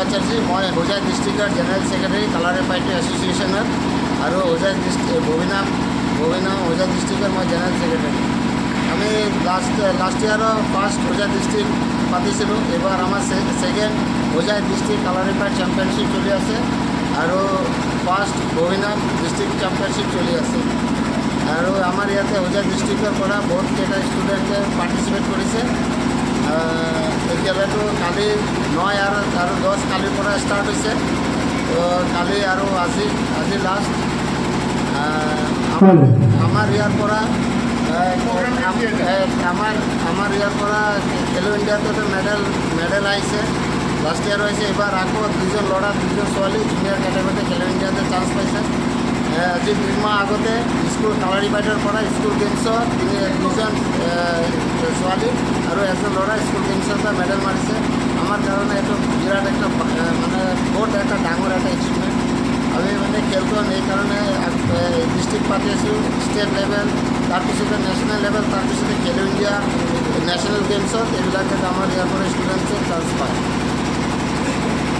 আচাৰ্যী, মই হোজাই ডিষ্ট্ৰিক্টৰ general secretary Kalari party এছ'চিয়েশ্যনৰ আৰু হোজাই ববিনা হোজাই ডিষ্ট্ৰিক্টৰ মই জেনেৰেল ছেক্ৰেটাৰী। আমি লাষ্ট ইয়াৰৰ ফাৰ্ষ্ট হোজাই ডিষ্ট্ৰিক্ট পাতিছিলোঁ। এইবাৰ আমাৰ second Hojai district Kalari part championship চলি আছে আৰু ফাৰ্ষ্ট ববিনা ডিষ্ট্ৰিক্ট চেম্পিয়নশ্বিপ চলি আছে। আৰু আমাৰ ইয়াতে হোজাই ডিষ্ট্ৰিক্টৰ পৰা বহুতকেইটা ষ্টুডেণ্টে পাৰ্টিচিপেট কৰিছে। এতিয়ালৈতো কালি 9 আৰু 10 কালিৰ পৰা ষ্টাৰ্ট হৈছে। কালি আৰু আজি লাষ্ট। আমাৰ ইয়াৰ পৰা আমাৰ ইয়াৰ পৰা খেলো ইণ্ডিয়াতো মেডেল আহিছে। লাষ্ট ইয়াৰ হৈছে, এইবাৰ আকৌ 2জন ল'ৰা 2জন ছোৱালী জুনিয়ৰ কেটেগৰীতে খেলো ইণ্ডিয়াতে চান্স পাইছে। আজি 2 মাহ আগতে স্কুল কালাৰী পাৰ্টিৰ পৰা স্কুল গেমছত 2জন ছোৱালী আৰু 1জন ল'ৰা স্কুল গেমছত মেডেল মাৰিছে। আমাৰ কাৰণে এইটো বিৰাট একটা মানে বহুত এটা ডাঙৰ এটা এচিভমেণ্ট। আমি মানে খেলখন এইকাৰণে ডিষ্ট্ৰিক্ট পাতি আছোঁ, ষ্টেট লেভেল, তাৰপিছতে নেশ্যনেল লেভেল, তাৰপিছতে খেলো ইণ্ডিয়া নেশ্যনেল গেমছত এইবিলাকে আমাৰ ইয়াৰ পৰা ষ্টুডেণ্টছে চান্স পায়।